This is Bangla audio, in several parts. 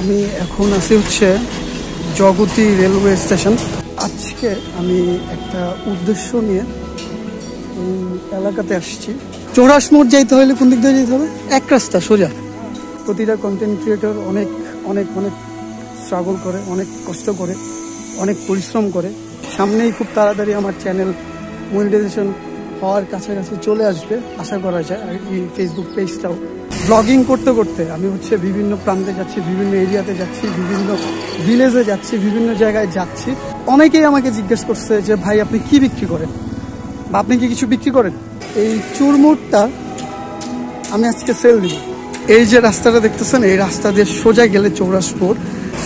আমি এখন আছি হচ্ছে জগতী রেলওয়ে স্টেশন। আজকে আমি একটা উদ্দেশ্য নিয়ে এই এলাকাতে আসছি। চৌরাস মোড় যাইতে হলে কোন দিক দিয়ে যেতে হবে? এক রাস্তা সোজা। প্রতিটা কন্টেন্ট ক্রিয়েটর অনেক অনেক অনেক স্ট্রাগল করে, অনেক কষ্ট করে, অনেক পরিশ্রম করে। সামনেই খুব তাড়াতাড়ি আমার চ্যানেল মনিটাইজেশন হওয়ার কাছাকাছি চলে আসবে আশা করা যায়। আর এই ফেসবুক পেজটাও ব্লগিং করতে করতে আমি হচ্ছে বিভিন্ন প্রান্তে যাচ্ছি, বিভিন্ন এরিয়াতে যাচ্ছি, বিভিন্ন ভিলেজে যাচ্ছি, বিভিন্ন জায়গায় যাচ্ছি। অনেকেই আমাকে জিজ্ঞেস করছে যে ভাই আপনি কি বিক্রি করেন বা আপনি কি কিছু বিক্রি করেন। এই চুরমুরটা আমি আজকে সেল দিব। এই যে রাস্তাটা দেখতেছেন, এই রাস্তা দিয়ে সোজা গেলে চৌরাশপুর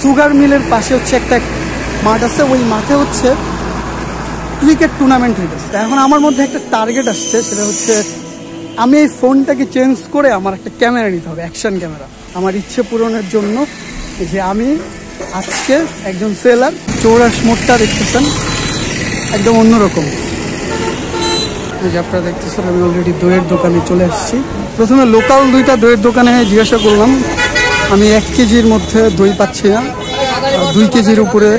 সুগার মিলের পাশে হচ্ছে একটা মাঠ আছে। ওই মাঠে হচ্ছে ক্রিকেট টুর্নামেন্ট হইতেছে। এখন আমার মধ্যে একটা টার্গেট আসছে, সেটা হচ্ছে আমি এই ফোনটাকে চেঞ্জ করে আমার একটা ক্যামেরা নিতে হবে, অ্যাকশন ক্যামেরা। আমার ইচ্ছে পূরণের জন্য যে আমি আজকে একজন সেলার। চৌরাস মোড়টা দেখতেছেন একদম অন্যরকম। যে আপনারা দেখতেছেন আমি অলরেডি দইয়ের দোকানে চলে আসছি। প্রথমে লোকাল দুইটা দইয়ের দোকানে জিজ্ঞাসা করলাম, আমি 1 কেজির মধ্যে দই পাচ্ছি না, 2 কেজির উপরে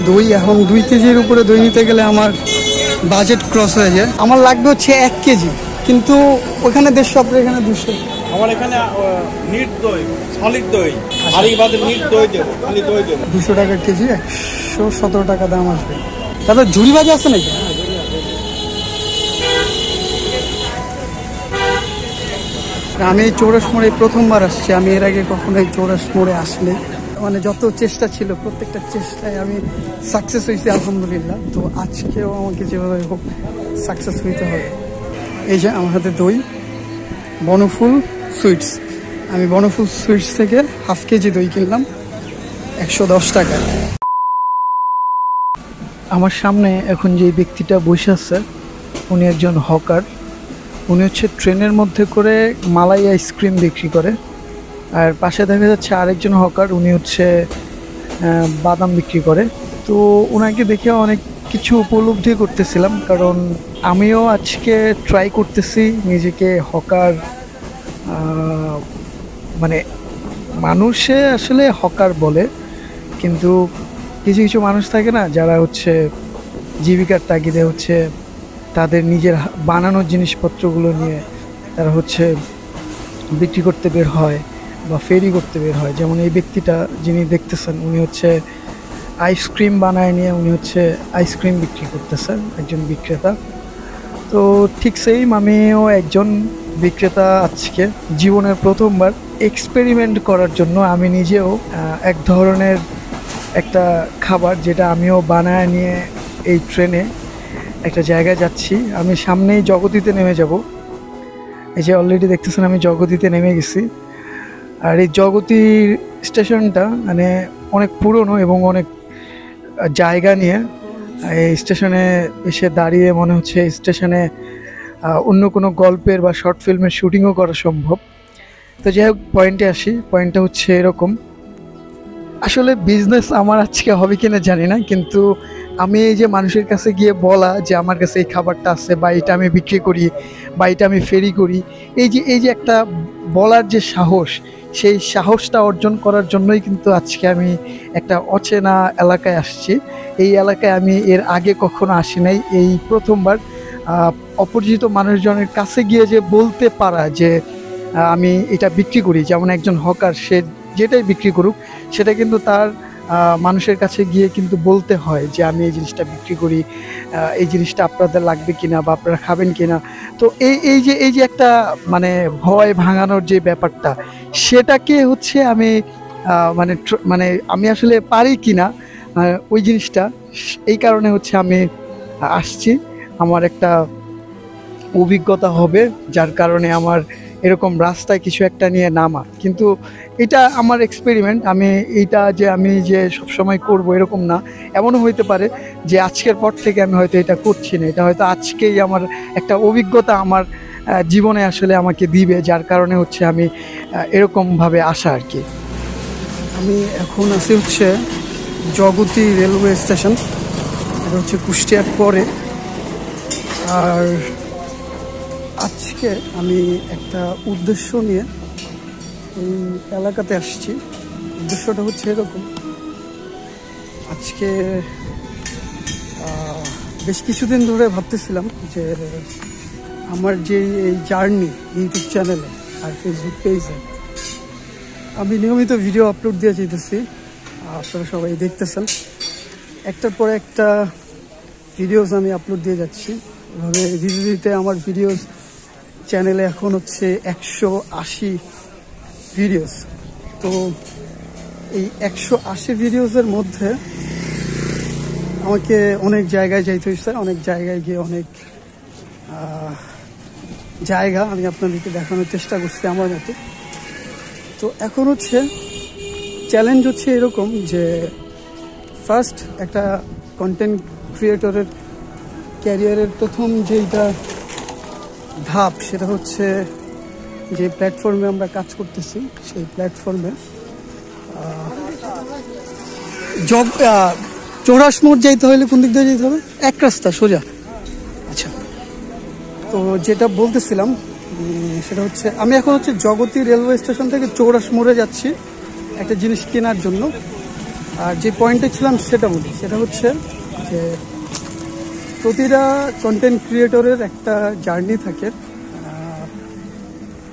দই। এখন 2 কেজির উপরে দই নিতে গেলে আমার বাজেট ক্রস হয়ে যায়। আমার লাগবে হচ্ছে 1 কেজি, কিন্তু ওখানে 150, আপনার এখানে 200। আমার এখানে নিট দই, সলিড দই, হাড়ি বাদে নিট দই দেবো, খালি দই দেবো। 200 টাকা কেজি, 117 টাকা দাম আসবে। তারপর ঝুড়ি ভাজা আছে নাকি? আমি এই চৌরাস মোড়ে প্রথমবার আসছি। আমি এর আগে কখনো এই চৌরাস মোড়ে আসলে মানে যত চেষ্টা ছিল প্রত্যেকটা চেষ্টায় আমি সাকসেস হয়েছি আলহামদুলিল্লাহ। তো আজকেও আমাকে যেভাবে হোক সাকসেস হইতে হবে। এই যে আমার হাতে দই, বনফুল সুইটস। আমি বনফুল সুইটস থেকে 1/2 কেজি দই কিনলাম 110 টাকা। আমার সামনে এখন যে ব্যক্তিটা বসে আছে উনি একজন হকার। উনি হচ্ছে ট্রেনের মধ্যে করে মালাই আইসক্রিম বিক্রি করে। আর পাশে দেখা যাচ্ছে আরেকজন হকার, উনি হচ্ছে বাদাম বিক্রি করে। তো ওনাকে দেখে অনেক কিছু উপলব্ধি করতেছিলাম, কারণ আমিও আজকে ট্রাই করতেছি নিজেকে হকার। মানে মানুষে আসলে হকার বলে, কিন্তু কিছু কিছু মানুষ থাকে না যারা হচ্ছে জীবিকার তাগিদে হচ্ছে তাদের নিজের বানানোর জিনিসপত্রগুলো নিয়ে তারা হচ্ছে বিক্রি করতে বের হয় বা ফেরি করতে বের হয়। যেমন এই ব্যক্তিটা যিনি দেখতেছেন উনি হচ্ছে আইসক্রিম বানায় নিয়ে উনি হচ্ছে আইসক্রিম বিক্রি করতেছেন, একজন বিক্রেতা। তো ঠিক সেম আমিও একজন বিক্রেতা। আজকে জীবনের প্রথমবার এক্সপেরিমেন্ট করার জন্য আমি নিজেও এক ধরনের একটা খাবার যেটা আমিও বানায় নিয়ে এই ট্রেনে একটা জায়গায় যাচ্ছি। আমি সামনেই জগতীতে নেমে যাব। এই যে অলরেডি দেখতেছেন আমি জগতীতে নেমে গেছি। আর এই জগতী স্টেশনটা মানে অনেক পুরনো এবং অনেক জায়গা নিয়ে। এই স্টেশনে এসে দাঁড়িয়ে মনে হচ্ছে এই স্টেশনে অন্য কোনো গল্পের বা শর্ট ফিল্মের শুটিংও করা সম্ভব। তো যাই হোক, পয়েন্টে আসি। পয়েন্টটা হচ্ছে এরকম, আসলে বিজনেস আমার আজকে হবে কিনা জানি না, কিন্তু আমি এই যে মানুষের কাছে গিয়ে বলা যে আমার কাছে এই খাবারটা আছে বা এটা আমি বিক্রি করি বা এটা আমি ফেরি করি, এই যে একটা বলার যে সাহস, সেই সাহসটা অর্জন করার জন্যই কিন্তু আজকে আমি একটা অচেনা এলাকায় আসছি। এই এলাকায় আমি এর আগে কখনো আসি নাই, এই প্রথমবার। অপরিচিত মানুষজনের কাছে গিয়ে যে বলতে পারা যে আমি এটা বিক্রি করি, যেমন একজন হকার সে যেটাই বিক্রি করুক সেটা কিন্তু তার মানুষের কাছে গিয়ে কিন্তু বলতে হয় যে আমি এই জিনিসটা বিক্রি করি, এই জিনিসটা আপনাদের লাগবে কিনা বা আপনারা খাবেন কিনা। তো এই যে একটা মানে ভয় ভাঙানোর যে ব্যাপারটা, সেটাকে হচ্ছে আমি মানে আমি আসলে পারি কিনা ওই জিনিসটা, এই কারণে হচ্ছে আমি আসছি। আমার একটা অভিজ্ঞতা হবে যার কারণে আমার এরকম রাস্তায় কিছু একটা নিয়ে নামা। কিন্তু এটা আমার এক্সপেরিমেন্ট। আমি এইটা যে আমি যে সবসময় করব এরকম না। এমনও হইতে পারে যে আজকের পর থেকে আমি হয়তো এটা করছি না, এটা হয়তো আজকেই আমার একটা অভিজ্ঞতা আমার জীবনে আসলে আমাকে দিবে, যার কারণে হচ্ছে আমি এরকমভাবে আসা আর কি। আমি এখন আছি হচ্ছে জগতী রেলওয়ে স্টেশন, এটা হচ্ছে কুষ্টিয়ার পরে। আর আজকে আমি একটা উদ্দেশ্য নিয়ে এই এলাকাতে আসছি। উদ্দেশ্যটা হচ্ছে এরকম, আজকে বেশ কিছুদিন ধরে ভাবতেছিলাম যে আমার যে এই জার্নি ইউটিউব চ্যানেলে আর ফেসবুক পেজে আমি নিয়মিত ভিডিও আপলোড দিয়ে যেতেছি, আপনারা সবাই দেখতেছেন, একটার পর একটা ভিডিওস আমি আপলোড দিয়ে যাচ্ছি। এভাবে ধীরে ধীরে আমার ভিডিওস চ্যানেলে এখন হচ্ছে 180 ভিডিওস। তো এই 180 ভিডিওসের মধ্যে আমাকে অনেক জায়গায় যাইতে হয়েছে, অনেক জায়গায় গিয়ে অনেক জায়গা আমি আপনাদেরকে দেখানোর চেষ্টা করছি আমার মতো। তো এখন হচ্ছে চ্যালেঞ্জ হচ্ছে এরকম যে ফার্স্ট একটা কন্টেন্ট ক্রিয়েটরের ক্যারিয়ারের প্রথম যেটা ধাপ সেটা হচ্ছে যে প্ল্যাটফর্মে আমরা কাজ করতেছি সেই প্ল্যাটফর্মে চৌরাস মোড় যাইতে হলে কোন দিক দিয়ে যেতে হবে? এক রাস্তা সোজা। আচ্ছা, তো যেটা বলতেছিলাম সেটা হচ্ছে আমি এখন হচ্ছে জগতী রেলওয়ে স্টেশন থেকে চৌরাস মোড়ে যাচ্ছি একটা জিনিস কেনার জন্য। আর যে পয়েন্টে ছিলাম সেটা বলি, সেটা হচ্ছে যে প্রতিটা কন্টেন্ট ক্রিয়েটরের একটা জার্নি থাকে।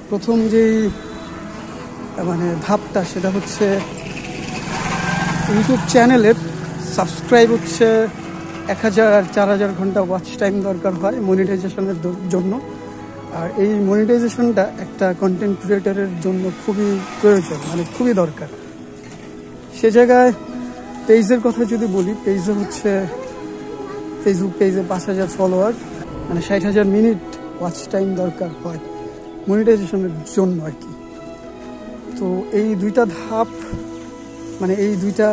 প্রথম যেই ধাপটা সেটা হচ্ছে ইউটিউব চ্যানেলের সাবস্ক্রাইব হচ্ছে 1000 আর 4000 ঘন্টা ওয়াচ টাইম দরকার হয় মনিটাইজেশনের জন্য। আর এই মনিটাইজেশনটা একটা কন্টেন্ট ক্রিয়েটরের জন্য খুবই প্রয়োজন, খুবই দরকার। সে জায়গায় পেজের কথা যদি বলি, পেজে হচ্ছে ফেসবুক পেজে 5000 ফলোয়ার, 60,000 মিনিট ওয়াচ টাইম দরকার হয় মনিটাইজেশনের জন্য আর কি। তো এই দুইটা ধাপ এই দুইটা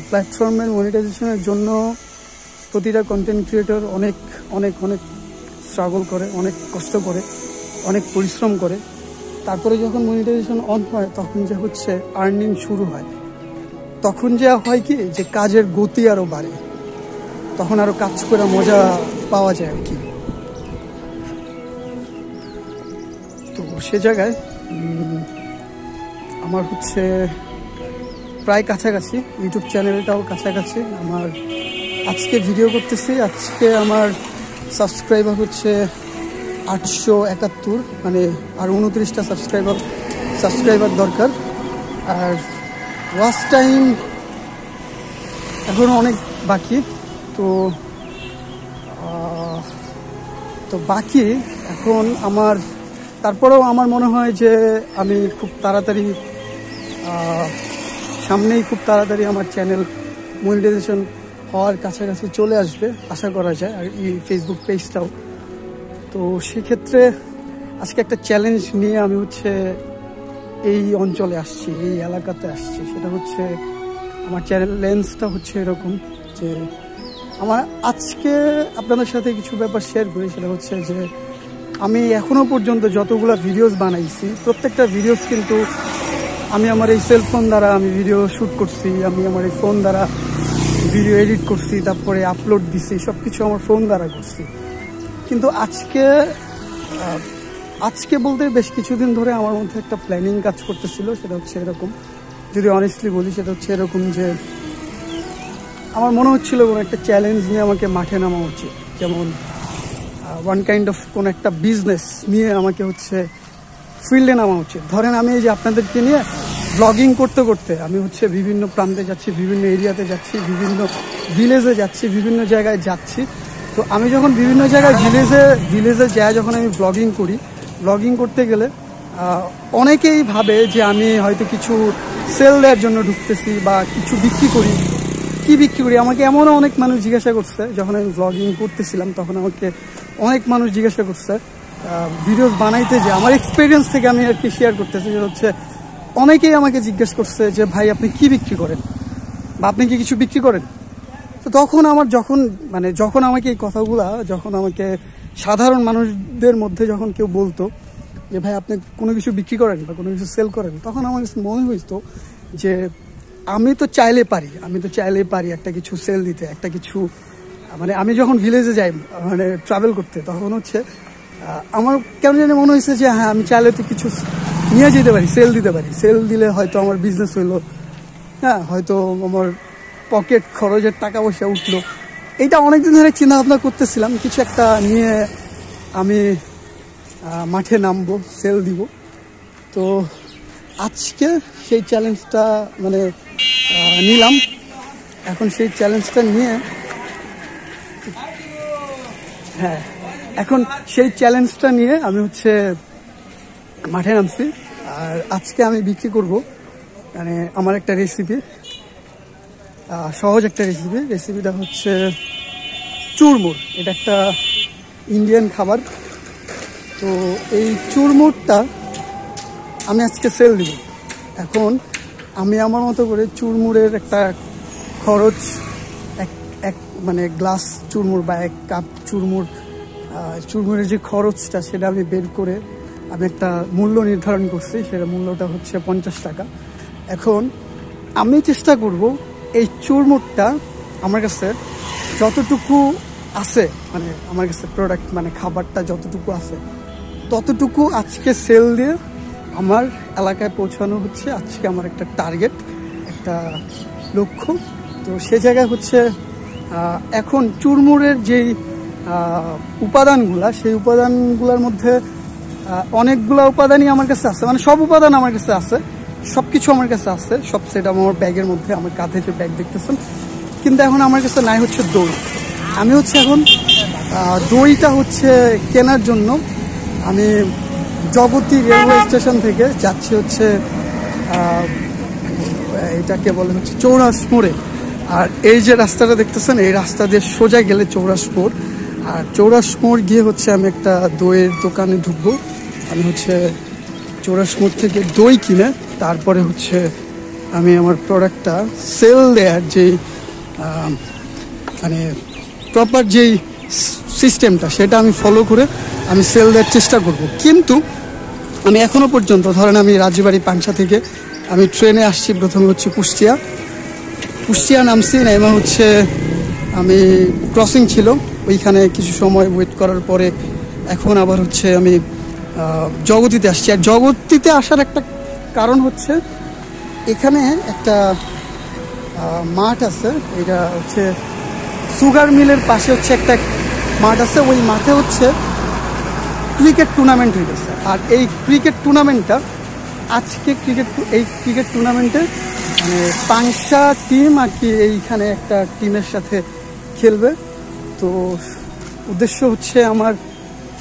প্ল্যাটফর্মের মনিটাইজেশনের জন্য প্রতিটা কন্টেন্ট ক্রিয়েটর অনেক অনেক অনেক স্ট্রাগল করে, অনেক কষ্ট করে, অনেক পরিশ্রম করে। তারপরে যখন মনিটাইজেশন অন হয় তখন যে হচ্ছে আর্নিং শুরু হয়, তখন যে হয় কি যে কাজের গতি আরও বাড়ে, তখন আরও কাজ করে মজা পাওয়া যায় আর কি। তো সে জায়গায় আমার হচ্ছে প্রায় কাছাকাছি, ইউটিউব চ্যানেলটাও কাছাকাছি। আমার আজকে ভিডিও করতেছি, আজকে আমার সাবস্ক্রাইবার হচ্ছে 871, আর 29টা সাবস্ক্রাইবার দরকার। আর ওয়াচ টাইম এখনও অনেক বাকি। তো বাকি এখন আমার, তারপরেও আমার মনে হয় যে আমি খুব তাড়াতাড়ি সামনেই খুব তাড়াতাড়ি আমার চ্যানেল মনিটাইজেশন হওয়ার কাছাকাছি চলে আসবে আশা করা যায়, আর এই ফেসবুক পেজটাও। তো সেক্ষেত্রে আজকে একটা চ্যালেঞ্জ নিয়ে আমি হচ্ছে এই অঞ্চলে আসছি, এই এলাকাতে আসছি। সেটা হচ্ছে আমার চ্যালেঞ্জটা হচ্ছে এরকম যে আমার আজকে আপনাদের সাথে কিছু ব্যাপার শেয়ার করি। সেটা হচ্ছে যে আমি এখনো পর্যন্ত যতগুলো ভিডিওস বানাইছি প্রত্যেকটা ভিডিওস কিন্তু আমি আমার এই সেলফোন দ্বারা আমি ভিডিও শ্যুট করছি, আমি আমার এই ফোন দ্বারা ভিডিও এডিট করছি, তারপরে আপলোড দিছি, সব কিছু আমার ফোন দ্বারা করছি। কিন্তু আজকে বলতে বেশ কিছুদিন ধরে আমার মধ্যে একটা প্ল্যানিং কাজ করতেছিল। সেটা হচ্ছে এরকম, যদি অনেস্টলি বলি, সেটা হচ্ছে এরকম যে আমার মনে হচ্ছিল কোনো একটা চ্যালেঞ্জ নিয়ে আমাকে মাঠে নামা উচিত। যেমন ওয়ান কাইন্ড অফ কোনো একটা বিজনেস নিয়ে আমাকে হচ্ছে ফিল্ডে নামা উচিত। ধরেন আমি এই যে আপনাদেরকে নিয়ে ব্লগিং করতে করতে আমি হচ্ছে বিভিন্ন প্রান্তে যাচ্ছি, বিভিন্ন এরিয়াতে যাচ্ছি, বিভিন্ন ভিলেজে যাচ্ছি, বিভিন্ন জায়গায় যাচ্ছি। তো আমি যখন বিভিন্ন জায়গায় ভিলেজে যাই, যখন আমি ব্লগিং করি, ব্লগিং করতে গেলে অনেকেই ভাবে যে আমি হয়তো কিছু সেল দেওয়ার জন্য ঢুকতেছি বা কিছু বিক্রি করি। কি বিক্রি করি আমাকে এমনও অনেক মানুষ জিজ্ঞাসা করছে। যখন আমি ব্লগিং করতেছিলাম তখন আমাকে অনেক মানুষ জিজ্ঞাসা করছে ভিডিওস বানাইতে, যে আমার এক্সপিরিয়েন্স থেকে আমি আর কি শেয়ার করতেছি। যেটা হচ্ছে অনেকেই আমাকে জিজ্ঞেস করছে যে ভাই আপনি কি বিক্রি করেন, বা আপনি কি কিছু বিক্রি করেন। তো তখন আমার যখন আমাকে এই কথাগুলা, যখন আমাকে সাধারণ মানুষদের মধ্যে যখন কেউ বলতো যে ভাই আপনি কোনো কিছু বিক্রি করেন বা কোনো কিছু সেল করেন, তখন আমার মনে হইতো যে আমি তো চাইলে পারি একটা কিছু সেল দিতে, একটা কিছু আমি যখন ভিলেজে যাই ট্রাভেল করতে, তখন হচ্ছে আমার কেন জানি মনে হয়েছে যে হ্যাঁ আমি চাইলে তো কিছু নিয়ে যেতে পারি, সেল দিতে পারি। সেল দিলে হয়তো আমার বিজনেস হইলো, হ্যাঁ, হয়তো আমার পকেট খরচের টাকা পয়সা উঠলো। এইটা অনেকদিন ধরে চিন্তা ভাবনা করতেছিলাম, কিছু একটা নিয়ে আমি মাঠে নামবো, সেল দিব। তো আজকে সেই চ্যালেঞ্জটা মানে নিলাম। এখন সেই চ্যালেঞ্জটা নিয়ে আমি হচ্ছে মাঠে নামছি। আর আজকে আমি বিক্রি করব মানে আমার একটা রেসিপি, সহজ একটা রেসিপিটা হচ্ছে চুরমুর। এটা একটা ইন্ডিয়ান খাবার। তো এই চুরমুরটা আমি আজকে সেল দিব। এখন আমি আমার মতো করে চুরমুরের একটা খরচ, এক মানে গ্লাস চুরমুর বা 1 কাপ চুরমুরের যে খরচটা সেটা আমি বের করে আমি একটা মূল্য নির্ধারণ করছি। সেটা মূল্যটা হচ্ছে 50 টাকা। এখন আমি চেষ্টা করব এই চুরমুরটা আমার কাছে যতটুকু আছে, মানে আমার কাছে প্রোডাক্ট মানে খাবারটা যতটুকু আছে ততটুকু আজকে সেল দিয়ে আমার এলাকায় পৌঁছানো হচ্ছে আজকে আমার একটা টার্গেট, একটা লক্ষ্য। তো সে জায়গায় হচ্ছে এখন চুরমুরের যেই উপাদানগুলা, সেই উপাদানগুলোর মধ্যে অনেকগুলা উপাদানই আমার কাছে আছে, মানে সব উপাদান আমার কাছে আছে, সব কিছু আমার কাছে আছে, সব সেট আমার ব্যাগের মধ্যে, আমার কাঁধে যে ব্যাগ দেখতেছেন। কিন্তু এখন আমার কাছে নাই হচ্ছে দই। আমি হচ্ছে এখন দইটা হচ্ছে কেনার জন্য আমি জগতী রেলওয়ে স্টেশন থেকে যাচ্ছি হচ্ছে এটাকে বলে হচ্ছে চৌরাস মোড়ে। আর এই যে রাস্তাটা দেখতেছেন, এই রাস্তা দিয়ে সোজা গেলে চৌরাস মোড়। আর চৌরাস মোড় গিয়ে হচ্ছে আমি একটা দইয়ের দোকানে ঢুকবো। আমি হচ্ছে চৌরাস মোড় থেকে দই কিনে তারপরে হচ্ছে আমি আমার প্রোডাক্টটা সেল দেওয়ার যেই মানে প্রপার যেই সিস্টেমটা সেটা আমি ফলো করে আমি সেল দেওয়ার চেষ্টা করব। কিন্তু আমি এখনও পর্যন্ত, ধরেন আমি রাজবাড়ি পাংশা থেকে আমি ট্রেনে আসছি, প্রথমে হচ্ছে কুষ্টিয়া নামছি, নেমে হচ্ছে আমি ক্রসিং ছিল, ওইখানে কিছু সময় ওয়েট করার পরে এখন আবার হচ্ছে আমি জগতীতে আসছি। আর জগতীতে আসার একটা কারণ হচ্ছে এখানে একটা মাঠ আছে, এটা হচ্ছে সুগার মিলের পাশে হচ্ছে একটা মাঠ আছে। ওই মাঠে হচ্ছে ক্রিকেট টুর্নামেন্ট হইতেছে। আর এই ক্রিকেট টুর্নামেন্টটা আজকে এই ক্রিকেট টুর্নামেন্টে মানে পাংশা টিম আর কি এইখানে একটা টিমের সাথে খেলবে। তো উদ্দেশ্য হচ্ছে আমার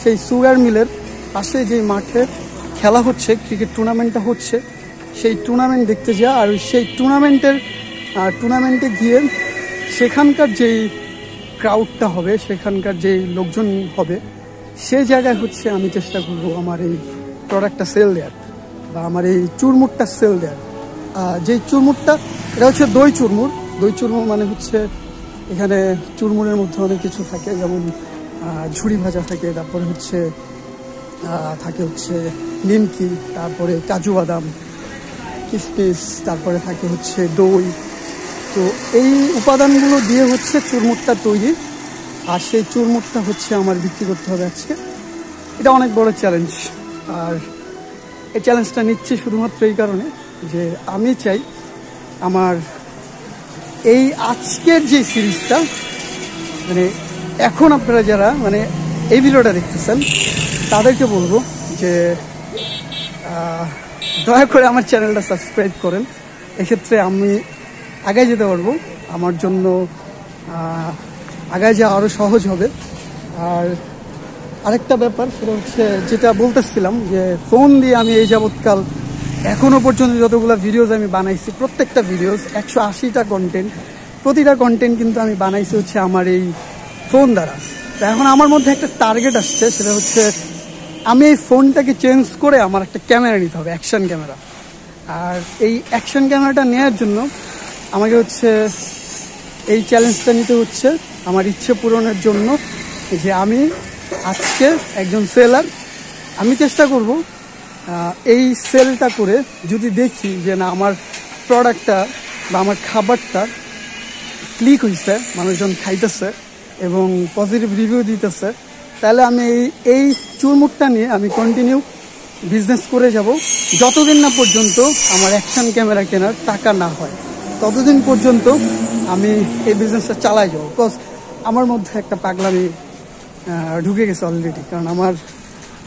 সেই সুগার মিলের পাশে যে মাঠে খেলা হচ্ছে, ক্রিকেট টুর্নামেন্টটা হচ্ছে, সেই টুর্নামেন্ট দেখতে যাওয়া। আর সেই টুর্নামেন্টে গিয়ে সেখানকার যেই ক্রাউডটা হবে, সেখানকার যেই লোকজন হবে, সেই জায়গায় হচ্ছে আমি চেষ্টা করব আমার এই প্রোডাক্টটা সেল দেওয়ার বা আমার এই চুরমুরটা সেল দেওয়ার। যেই চুরমুরটা, এটা হচ্ছে দই চুরমুর মানে হচ্ছে এখানে চুরমুরের মধ্যে অনেক কিছু থাকে, যেমন ঝুড়ি ভাজা থাকে, তারপরে হচ্ছে থাকে হচ্ছে নিমকি, তারপরে কাজু বাদাম, কিশমিশ, তারপরে থাকে হচ্ছে দই। তো এই উপাদানগুলো দিয়ে হচ্ছে চুরমুরটা তৈরি। আর সেই চুরমুরটা হচ্ছে আমার বিক্রি করতে হবে আজকে। এটা অনেক বড় চ্যালেঞ্জ। আর এই চ্যালেঞ্জটা নিচ্ছি শুধুমাত্র এই কারণে যে আমি চাই আমার এই আজকের যে সিরিজটা, মানে এখন আপনারা যারা মানে এই ভিডিওটা দেখতেছেন তাদেরকে বলবো যে দয়া করে আমার চ্যানেলটা সাবস্ক্রাইব করেন। এক্ষেত্রে আমি আগায় যেতে পারবো, আমার জন্য আগায় যাওয়া আরও সহজ হবে। আর আরেকটা ব্যাপার সেটা হচ্ছে যেটা বলতেছিলাম, যে ফোন দিয়ে আমি এই যাবৎকাল এখনও পর্যন্ত যতগুলো ভিডিওস আমি বানাইছি, প্রত্যেকটা ভিডিওস 180টা কন্টেন্ট, প্রতিটা কন্টেন্ট কিন্তু আমি বানাইছি হচ্ছে আমার এই ফোন দ্বারা। তো এখন আমার মধ্যে একটা টার্গেট আসছে, সেটা হচ্ছে আমি এই ফোনটাকে চেঞ্জ করে আমার একটা ক্যামেরা নিতে হবে, অ্যাকশন ক্যামেরা। আর এই অ্যাকশন ক্যামেরাটা নেওয়ার জন্য আমাকে হচ্ছে এই চ্যালেঞ্জটা নিতে হচ্ছে আমার ইচ্ছে পূরণের জন্য, যে আমি আজকে একজন সেলার। আমি চেষ্টা করব এই সেলটা করে যদি দেখি যে না আমার প্রোডাক্টটা বা আমার খাবারটা ক্লিক হয়েছে, মানুষজন খাইতেছে এবং পজিটিভ রিভিউ দিতেছে, তাহলে আমি এই চুরমুরটা নিয়ে আমি কন্টিনিউ বিজনেস করে যাব যতদিন না পর্যন্ত আমার অ্যাকশন ক্যামেরা কেনার টাকা না হয়, ততদিন পর্যন্ত আমি এই বিজনেসটা চালাই যাবো। বিকজ আমার মধ্যে একটা পাগলামি ঢুকে গেছে অলরেডি। কারণ আমার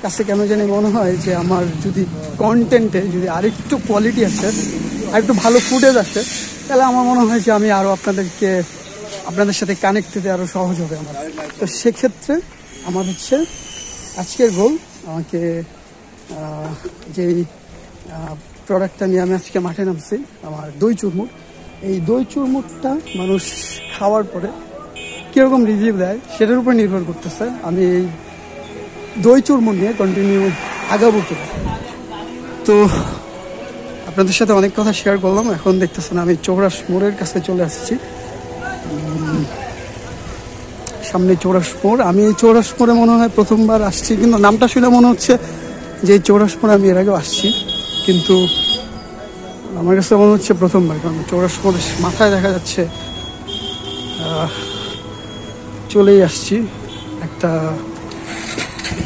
কাছে কেন জানি মনে হয় যে আমার যদি কন্টেন্টে যদি আরেকটু কোয়ালিটি আসে, আরেকটু ভালো ফুটেজ আসে, তাহলে আমার মনে হয় যে আমি আরও আপনাদের সাথে কানেক্ট হতে আরও সহজ হবে আমার। তো সেক্ষেত্রে আমার হচ্ছে আজকের গোল, আমাকে যেই প্রোডাক্টটা নিয়ে আমি আজকে মাঠে নামছি, আমার দই চুরমুট, এই দই চুরমুটটা মানুষ খাওয়ার পরে কীরকম রিভিউ দেয় সেটার উপর নির্ভর করতেছে আমি এই দই চুরমুট নিয়ে কন্টিনিউ আগাবো কিনা। তো আপনাদের সাথে অনেক কথা শেয়ার করলাম। এখন দেখতেছেন আমি চৌরাস মোড়ের কাছে চলে আসছি। সামনে চৌরাস মোড়। আমি এই চৌরাস মোড়ে মনে হয় প্রথমবার আসছি, কিন্তু নামটা শুনে মনে হচ্ছে যে এই চৌরাস মোড়ে আমি এর আগেও আসছি, কিন্তু আমার কাছে মনে হচ্ছে প্রথমবার। কারণ চৌরাস মোড়ের মাথায় দেখা যাচ্ছে চলেই আসছি একটা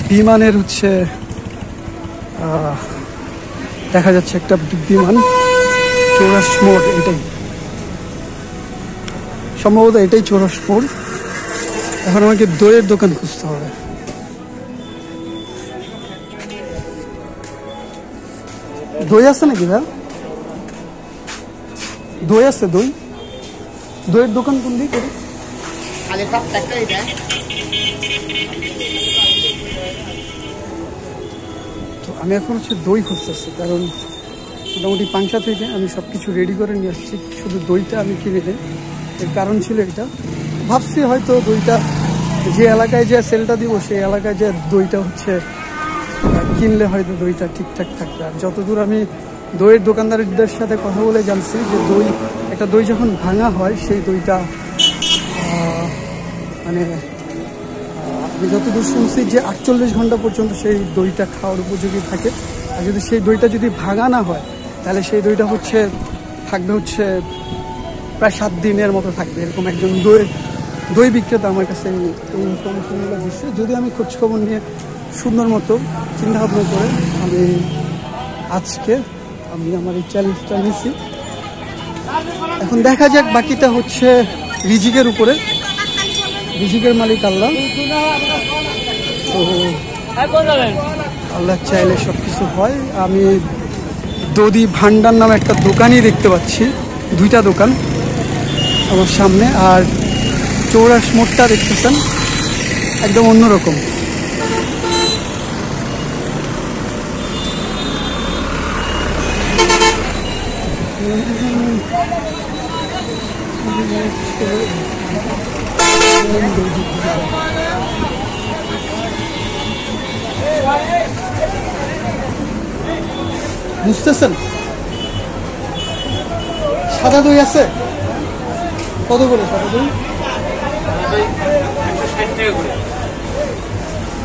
বিমানের হচ্ছে দেখা যাচ্ছে একটা বিমান। চৌরাস মোড় এটাই সম্ভবত, এটাই চৌরাস মোড়। এখন আমাকে দইয়ের দোকান খুঁজতে হবে। দই আছে নাকি ভাই? দই আছে? দইয়ের দোকান কোন দিকে? তো আমি এখন হচ্ছে দই খুঁজতেছি, কারণ মোটামুটি পাংশা থেকে আমি সব কিছু রেডি করে নিয়ে আসছি, শুধু দইটা আমি কিনে নিই। এর কারণ ছিল এটা, ভাবছি হয়তো দইটা যে এলাকায় যে সেলটা দিব সেই এলাকায় যে দইটা হচ্ছে কিনলে হয়তো দইটা ঠিকঠাক থাকবে। আর যতদূর আমি দইয়ের দোকানদারদের সাথে কথা বলে জানছি যে একটা দই যখন ভাঙা হয় সেই দইটা মানে আমি যতদূর শুনছি যে 48 ঘন্টা পর্যন্ত সেই দইটা খাওয়ার উপযোগী থাকে। আর যদি সেই দইটা যদি ভাঙা না হয় তাহলে সেই দইটা থাকবে প্রায় 7 দিনের মতো থাকবে। এরকম একজন দই বিক্রেতা আমার কাছে এই ইনফরমেশনগুলো দিচ্ছে। যদি আমি খোঁজখবর নিয়ে সুন্দর মতো চিন্তাভাবনা করে আজকে আমার এই চ্যালেঞ্জটা নিয়েছি। এখন দেখা যাক, বাকিটা হচ্ছে রিজিকের উপরে। রিজিকের মালিক আল্লাহ, তো আল্লাহ চাইলে সব কিছু হয়। আমি দধি ভান্ডার নামে একটা দোকানই দেখতে পাচ্ছি, 2টা দোকান আমার সামনে। আর চৌরাস মোড়টা দেখতেছেন একদম অন্যরকম। বুঝতেছেন? সাদা দই আছে? কত করে সাদা দই?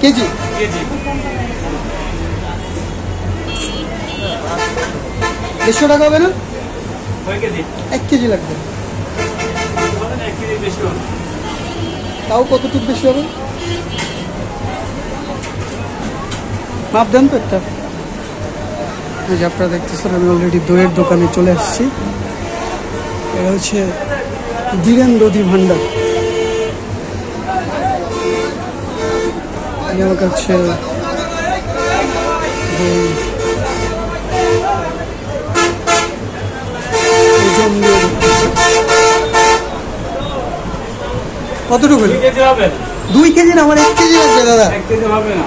কেজি? 150 টাকা হবে না? 1 কেজি লাগবে। তাও কতটুকু বেশি হবে? মাপ দেন তো একটা। আপনারা দেখতেছেন আমি অলরেডি দইয়ের দোকানে চলে আসছি। এটা হচ্ছে ধীরেন দধি ভান্ডার। আমার কাছে কতটুকু? 2 কেজি না, আমার 1 কেজি লাগবে দাদা। 1 কেজি হবে না,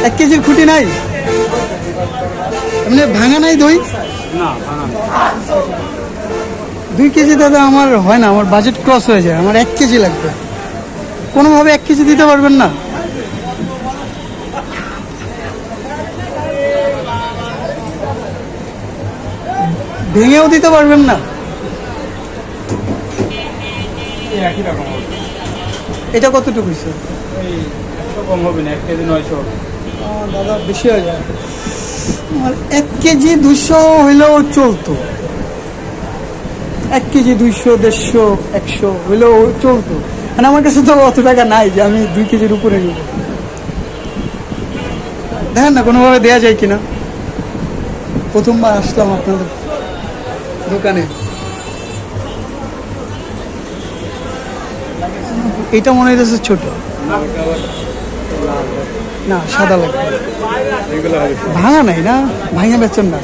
1 কেজির খুঁটি নাই? এমনি ভাঙা নাই দই? না ভাঙা না। 2 কেজি দাদা আমার হয় না, আমার বাজেট ক্রস হয়ে যায়। আমার 1 কেজি লাগবে। কোনোভাবে 1 কেজি দিতে পারবেন না? ভেঙেও দিতে পারবেন না? একই রকম হবে। এটা কতটুকু হয়েছে? 100 কম হবে না, 1 কেজি 900 হবে। দাদা বেশি হয়ে যায়। আমার 1 কেজি 200 হইলেও চলতো। 1 কেজি 200, 150, 100 হইলেও চলতো। মানে আমার কাছে তো অত টাকা নাই যে আমি 2 কেজির উপরে নিব। দেখেন না কোনোভাবে দেয়া যায় কিনা। প্রথমবার আসলাম আপনাদের দোকানে। এটা মনে হইতেছে ছোট, না সাদা লাগবে। ভাঙা নাই না, ভাঙা বেচন না।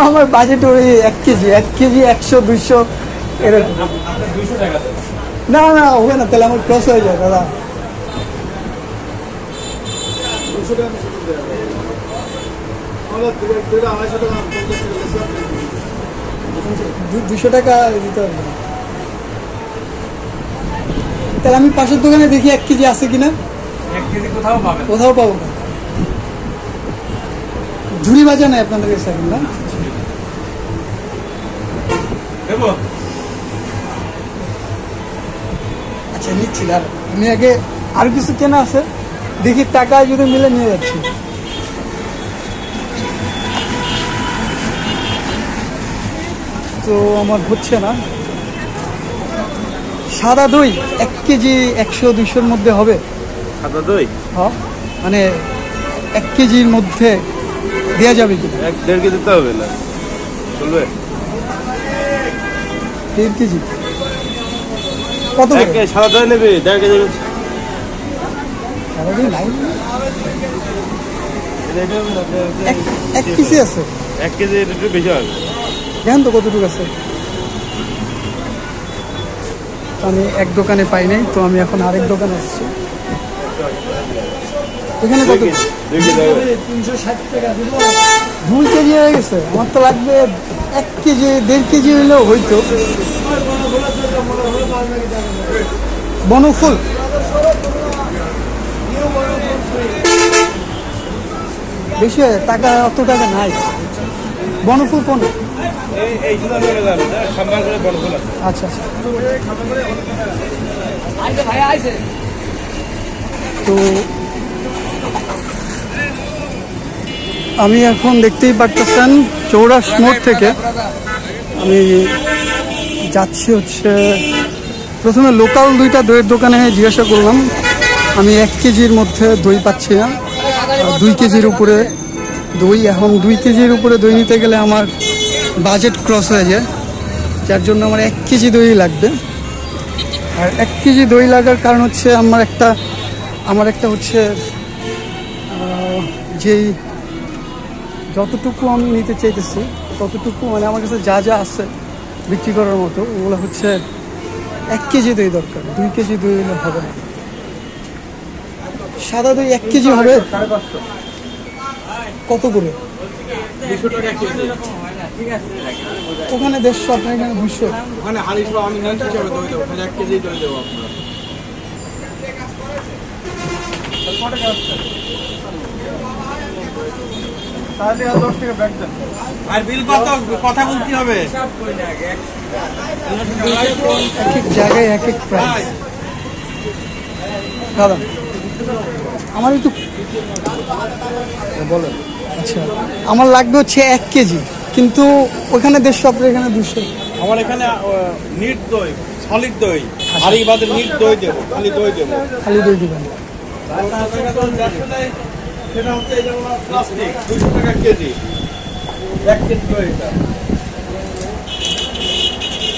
আমার বাজেট ওই 1 কেজি 100 200 এরকম। না না হবে না, তাহলে আমার ক্রস হয়ে যায় দাদা। 200 টাকা দিতে হবে। তাহলে আমি পাশের দোকানে দেখি 1 কেজি আছে কিনা। 1 কেজি কোথাও পাবেন? কোথাও পাবো না। ঝুড়ি বাজা নাই আপনাদের কাছে এখন না? দেবো? আচ্ছা নিচ্ছি দাঁড়া, আমি আগে আর কিছু কেনা আছে দেখি, টাকা যদি মিলে নিয়ে যাচ্ছি। তো আমার হচ্ছে না। সাদা দই 1 কেজি 100 200-র মধ্যে হবে? সাদা দই হ্যাঁ, মানে 1 কেজির মধ্যে দেওয়া যাবে কি? 1-1.5 কেজি দিতে হবে না, চলবে? 1.5 কেজি কত করে? সাদা দই নেবে 1.5 কেজি? সাদা দই নাই, 1 কেজি আছে। 1 কেজি একটু বেশি হবে। জানেন তো কতটুকু আছে? আমি এক দোকানে পাই নাই, তো আমি এখন আরেক দোকানে আসছি। এখানে কত? 2 কেজি হবে। 360 টাকা। 2 কেজি হয়ে গেছে, আমার তো লাগবে 1 কেজি 1.5 কেজি হলেও হইতো। বনফুল বেশি হয়, টাকা অত টাকা নাই। বনফুল কোন? এই সুন্দর করে যাবে, সামনে করে বড় ফুল আছে। আচ্ছা আচ্ছা। তো আমি এখন দেখতেই পারতেছেন চৌরাস মোড় থেকে আমি যাচ্ছি হচ্ছে, প্রথমে লোকাল 2টা দইয়ের দোকানে জিজ্ঞাসা করলাম। আমি 1 কেজির মধ্যে দই পাচ্ছি না, 2 কেজির উপরে দই। এখন 2 কেজির উপরে দই নিতে গেলে আমার বাজেট ক্রস হয়ে যায়, যার জন্য আমার 1 কেজি দই লাগবে। আর 1 কেজি দই লাগার কারণ হচ্ছে আমার একটা হচ্ছে যেই যতটুকু আমি নিতে চাইতেছি ততটুকু, মানে আমার কাছে যা যা আছে বিক্রি করার মতো, ওগুলো হচ্ছে 1 কেজি দই দরকার। 2 কেজি দই হলে হবে না। সাদা দই 1 কেজি হবে কত করে? 200 টাকা কেজি। ওখানে 150, আপনার এখানে 200। ওখানে হাড়ি সহ আমি নিতে হিসাবে দই দেবো, ওখানে 1 কেজি দই দেবো আপনার। তাহলে আর 10 টাকা ব্যাগ দেন। আর বিল কত কথা বলতে হবে? এক এক জায়গায় এক এক প্রাইস। দাদা আমার একটু বলেন। আচ্ছা, আমার লাগবে হচ্ছে 1 কেজি, কিন্তু ওখানে 150, আপনার এখানে 200। আমার এখানে নিট দই, সলিড দই, হাড়ি বাদে নিট দই দেবো, খালি দই দেবো। খালি দই দিবেন। সেটা হচ্ছে এই যেমন প্লাস্টিক 200 টাকা কেজি, 1 কেজি দই এটা।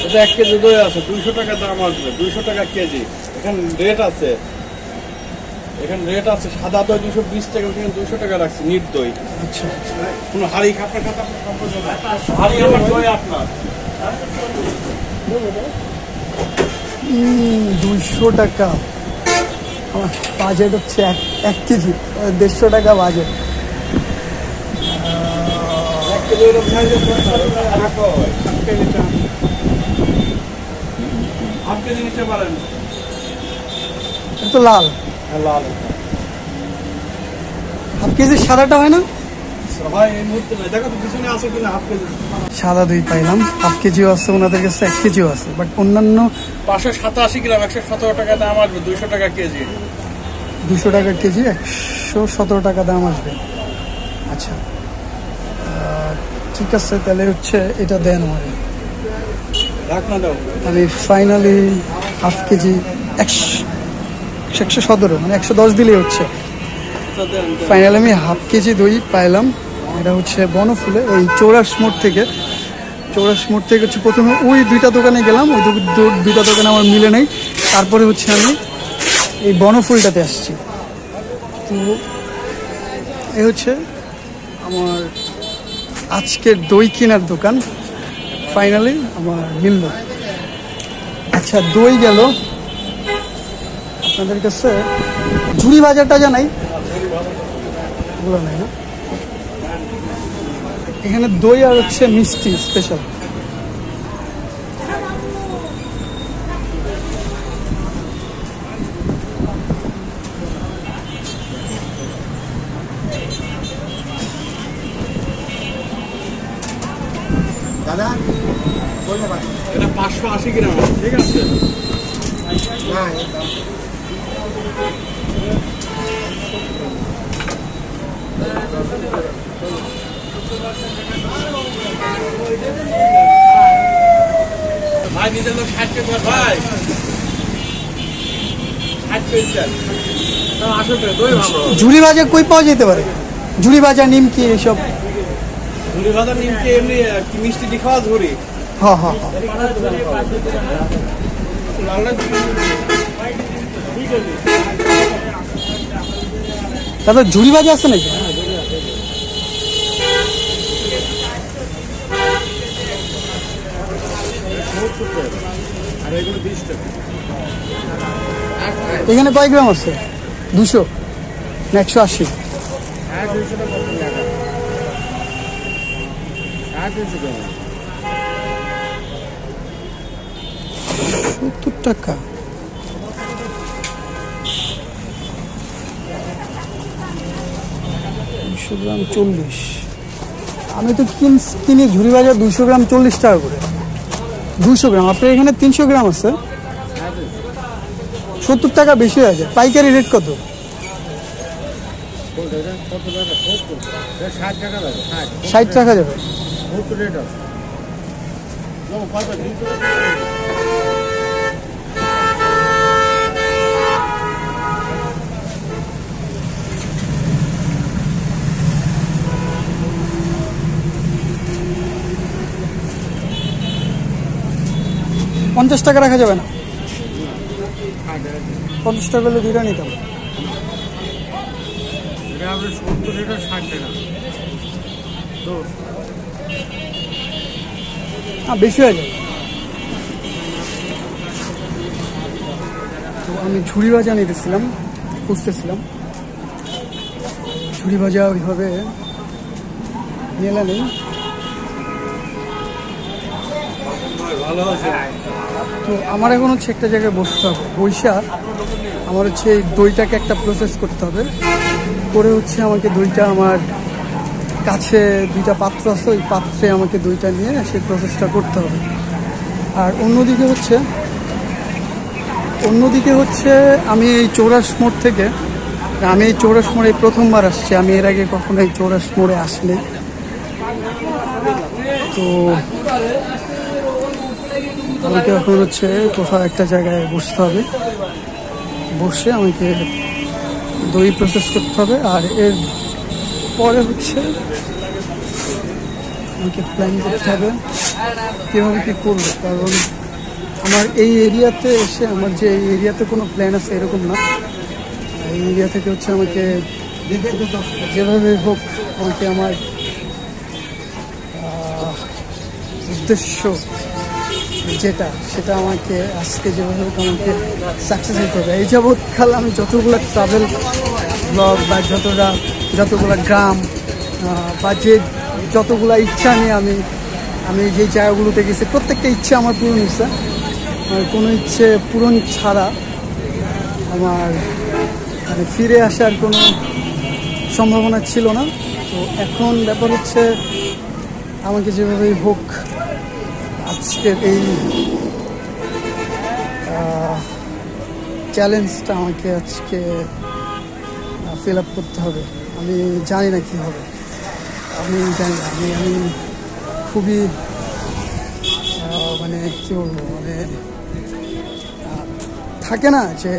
এটা 1 কেজি দই আছে, 200 টাকা দাম আসবে, 200 টাকা কেজি। এখানে রেট আছে, সাদা দই 220 টাকা, ওখানে 200 টাকা রাখছি নিট দই। আচ্ছা, কোনো হাড়ি খাপড়া খাতা সম্পর্ক না, হাড়ি আমার দই আপনার। 200 টাকা। আমার বাজেট হচ্ছে 1 কেজি 150 টাকা বাজেট। 1 কেজি এরকম সাইজের হাফ কেজি নিতে পারেন। এটা তো লাল। লাল হাফ কেজি সাদাটা হয় না? ভাই এই মুহূর্তে নাই, দেখো তো পিছনে আছে কিনা হাফ কেজি। সাদা দই পাইলাম, হাফ কেজিও আছে ওনাদের কাছে, 1 কেজিও আছে, বাট অন্যান্য 587 গ্রাম, 117 টাকা দাম আসবে, 200 টাকা কেজি। 200 টাকা কেজি, 117 টাকা দাম আসবে। আচ্ছা ঠিক আছে, তাহলে হচ্ছে এটা দেন আমাকে। রাখ না দাও। আমি ফাইনালি হাফ কেজি 100 117 মানে 110 দিলেই হচ্ছে। ফাইনালি আমি হাফ কেজি দই পাইলাম। এটা হচ্ছে বনফুলে ওই চৌরাস মোড় থেকে হচ্ছে প্রথমে ওই দুইটা দোকানে গেলাম, ওই দুইটা দোকানে আমার মিলে নেই। তারপরে হচ্ছে আমি এই বনফুলটাতে আসছি। তো এই হচ্ছে আমার আজকের দই কেনার দোকান। ফাইনালি আমার মিলল। আচ্ছা, দই গেল। আপনাদের কাছে ঝুড়ি বাজারটা জানাই, ওগুলো নাই না। এখানে দই আর হচ্ছে মিষ্টি স্পেশাল। দাদা এটা 580 গ্রাম, ঠিক আছে? ভাই নিজের লোক 60 টাকা ভাই, 60 টাকা আসলে দই ভালো। ঝুড়ি ভাজা কই পাওয়া যেতে পারে? ঝুড়ি ভাজা, নিমকি, এইসব। ঝুড়ি ভাজা নিমকি এমনি কি মিষ্টি দিয়ে খাওয়া ঝুড়ি? হ্যাঁ হ্যাঁ হ্যাঁ। তারপর ঝুড়ি ভাজা আছে নাকি? এখানে কয় গ্রাম আছে? 200 না 180? 70 টাকা। গ্রাম 40। আমি তো কিনি ঝুড়ি ভাজা 200 গ্রাম 40 টাকা করে। 200 গ্রাম, আপনার এখানে 300 গ্রাম আছে 70 টাকা, বেশি হয়ে যায়। পাইকারি রেট কত? 60 টাকা যাবে। 50 টাকা রাখা যাবে না? 50 টাকা হলে দুইটা নিতাম। বেশি হয়ে যাবে। তো আমি ঝুড়ি ভাজা নিতেছিলাম, খুঁজতেছিলাম। ঝুড়ি ভাজা ওইভাবে মেলা নেই। তো আমার এখন হচ্ছে একটা জায়গায় বসতে হবে, বৈশা আমার হচ্ছে এই দইটাকে একটা প্রসেস করতে হবে। করে হচ্ছে আমাকে দইটা, আমার কাছে দুইটা পাত্র আছে, ওই পাত্রে আমাকে দইটা নিয়ে সেই প্রসেসটা করতে হবে। আর অন্যদিকে হচ্ছে আমি এই চৌরাস মোড় থেকে, আমি এই চৌরাস মোড়ে প্রথমবার আসছি। আমি এর আগে কখনো এই চৌরাস মোড়ে আসলে। তো আমাকে এখন হচ্ছে কোথাও একটা জায়গায় বসতে হবে, বসে আমাকে দই প্রসেস করতে হবে। আর এর পরে হচ্ছে আমাকে প্ল্যান করতে হবে কীভাবে কী করবো। কারণ আমার এই এরিয়াতে এসে, আমার যে এই এরিয়াতে কোনো প্ল্যান আছে এরকম না। এই এরিয়া থেকে হচ্ছে আমাকে যেভাবে হোক আমাকে আমার উদ্দেশ্য যেটা, সেটা আমাকে আজকে যেভাবে হোক আমাকে সাকসেস হতে হবে। এই যাবৎকাল আমি যতগুলো ট্রাভেল ব্লগ বা যতগুলো গ্রাম বা যতগুলো ইচ্ছা নিয়ে আমি যে জায়গাগুলোতে গেছি, প্রত্যেকটা ইচ্ছা আমার পূরণ হয়েছে। কোনো ইচ্ছে পূরণ ছাড়া আমার মানে ফিরে আসার কোনো সম্ভাবনা ছিল না। তো এখন ব্যাপার হচ্ছে আমাকে যেভাবেই হোক আজকের এই চ্যালেঞ্জটা আমাকে আজকে ফিল আপ করতে হবে। আমি জানি না কী হবে, আমি জানি না। আমি খুবই মানে কী বলবো, মানে থাকে না যে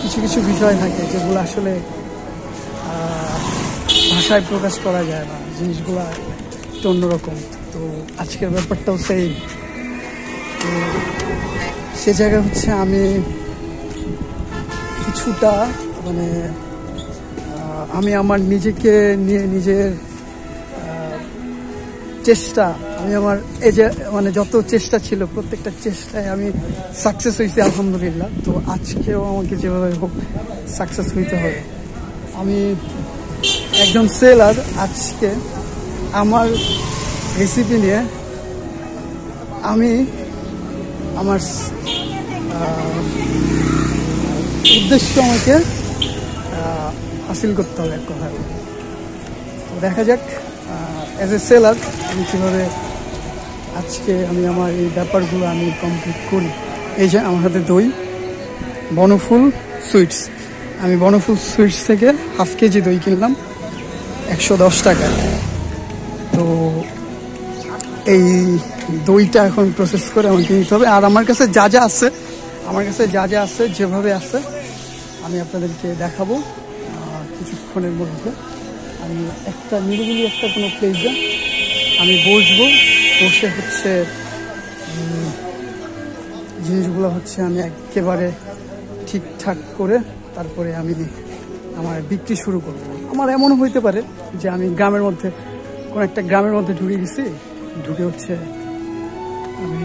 কিছু কিছু বিষয় থাকে যেগুলো আসলে ভাষায় প্রকাশ করা যায় না, জিনিসগুলো একটু অন্যরকম। তো আজকের ব্যাপারটাও সেই। তো সে জায়গায় হচ্ছে আমি কিছুটা মানে আমি আমার নিজেকে নিয়ে নিজের চেষ্টা, আমি আমার এই যে মানে যত চেষ্টা ছিল প্রত্যেকটা চেষ্টায় আমি সাকসেস হয়েছি আলহামদুলিল্লাহ। তো আজকেও আমাকে যেভাবে হোক সাকসেস হইতে হবে। আমি একজন সেলার, আজকে আমার রেসিপি নিয়ে আমি আমার উদ্দেশ্য আমাকে হাসিল করতে হবে এক কথায়। তো দেখা যাক অ্যাজ এ সেলার আমি কীভাবে আজকে আমি আমার এই ব্যাপারগুলো আমি কমপ্লিট করি। এই যে আমার হাতে দই, বনফুল সুইটস। আমি বনফুল সুইটস থেকে হাফ কেজি দই কিনলাম 110 টাকা। তো এই দইটা এখন প্রসেস করে আমাকে নিতে হবে। আর আমার কাছে যা যা আছে যেভাবে আছে আমি আপনাদেরকে দেখাবো কিছুক্ষণের মধ্যে। আমি একটা নিরিবিলি একটা কোনো প্লেসে আমি বসে হচ্ছে জিনিসগুলো হচ্ছে আমি একেবারে ঠিকঠাক করে তারপরে আমি আমার বিক্রি শুরু করব। আমার এমনও হইতে পারে যে আমি গ্রামের মধ্যে কোনো একটা গ্রামের মধ্যে ঢুকে হচ্ছে আমি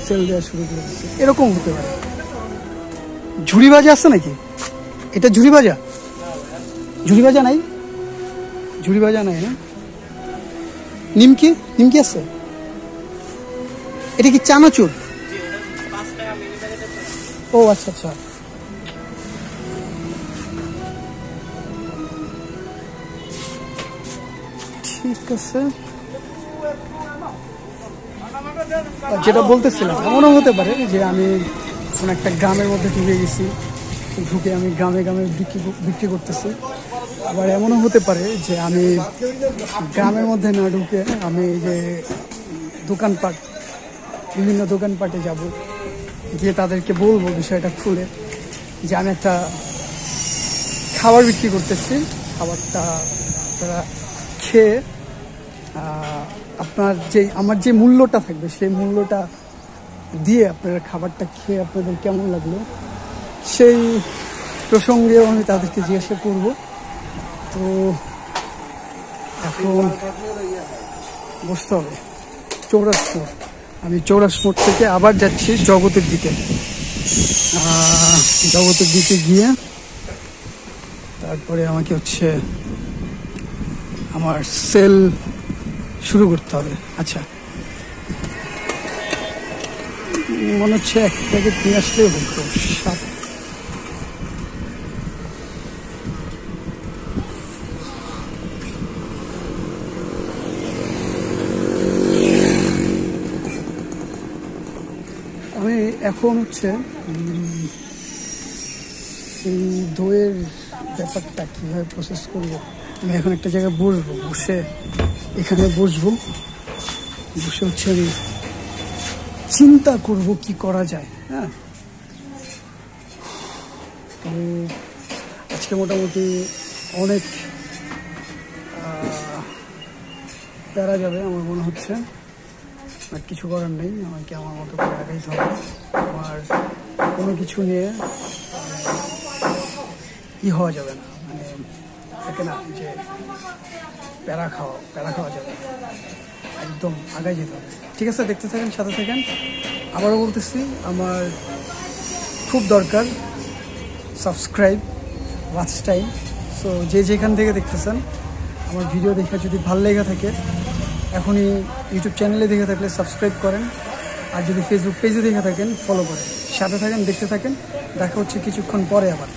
সেল দেওয়া শুরু করে দিচ্ছি, এরকম হতে পারে। ঝুড়ি ভাজা আছে নাকি? এটা ঝুড়ি ভাজা নাই? ঝুড়ি ভাজা নাই না? নিমকি আছে? এটা কি চানাচুর? ও আচ্ছা আচ্ছা। ঠিক আছে, যেটা বলতেছিলাম এমনও হতে পারে যে আমি কোনো একটা গ্রামের মধ্যে ঢুকে আমি গ্রামে বিক্রি করতেছি। আবার এমনও হতে পারে যে আমি গ্রামের মধ্যে না ঢুকে আমি যে বিভিন্ন দোকানপাটে যাব, গিয়ে তাদেরকে বলবো বিষয়টা খুলে যে আমি একটা খাবার বিক্রি করতেছি। খাবারটা আপনারা খেয়ে আমার যে মূল্যটা থাকবে সেই মূল্যটা দিয়ে আপনারা খাবারটা খেয়ে আপনাদের কেমন লাগলো সেই প্রসঙ্গেও আমি তাদেরকে জিজ্ঞাসা করব। তো এখন বসতে হবে চৌরাস্তা। আমি চৌরাস্তা থেকে আবার যাচ্ছি জগতের দিকে গিয়ে তারপরে আমাকে হচ্ছে আমার সেল শুরু করতে হবে। আচ্ছা, মনে হচ্ছে এক প্যাকেট নিয়ে আসলেও হতো। আমি এখন হচ্ছে এই দইয়ের ব্যাপারটা কীভাবে প্রসেস করবো, আমি এখন একটা জায়গায় বসে হচ্ছে আমি চিন্তা করব কি করা যায়। হ্যাঁ, তো আজকে মোটামুটি অনেক প্যারা যাবে আমার মনে হচ্ছে। আর কিছু করার নেই, আমাকে আমার মতো করে আগাইতে হবে। আমার কোনো কিছু নিয়ে হওয়া যাবে না, মানে থাকে না যে প্যারা খাওয়া যাবে না, একদম আগায় যেতে হবে। ঠিক আছে, দেখতে থাকেন, সাথে থাকেন। আবারও বলতেছি, আমার খুব দরকার সাবস্ক্রাইব, ওয়াচ টাইম। সো যে যেখান থেকে দেখতেছেন আমার ভিডিও দেখে যদি ভালো লেগে থাকে, এখনই ইউটিউব চ্যানেলে দেখে থাকলে সাবস্ক্রাইব করেন, আর যদি ফেসবুক পেজে দেখে থাকেন ফলো করেন। সাথে থাকেন, দেখতে থাকেন। দেখা হচ্ছে কিছুক্ষণ পরে আবার।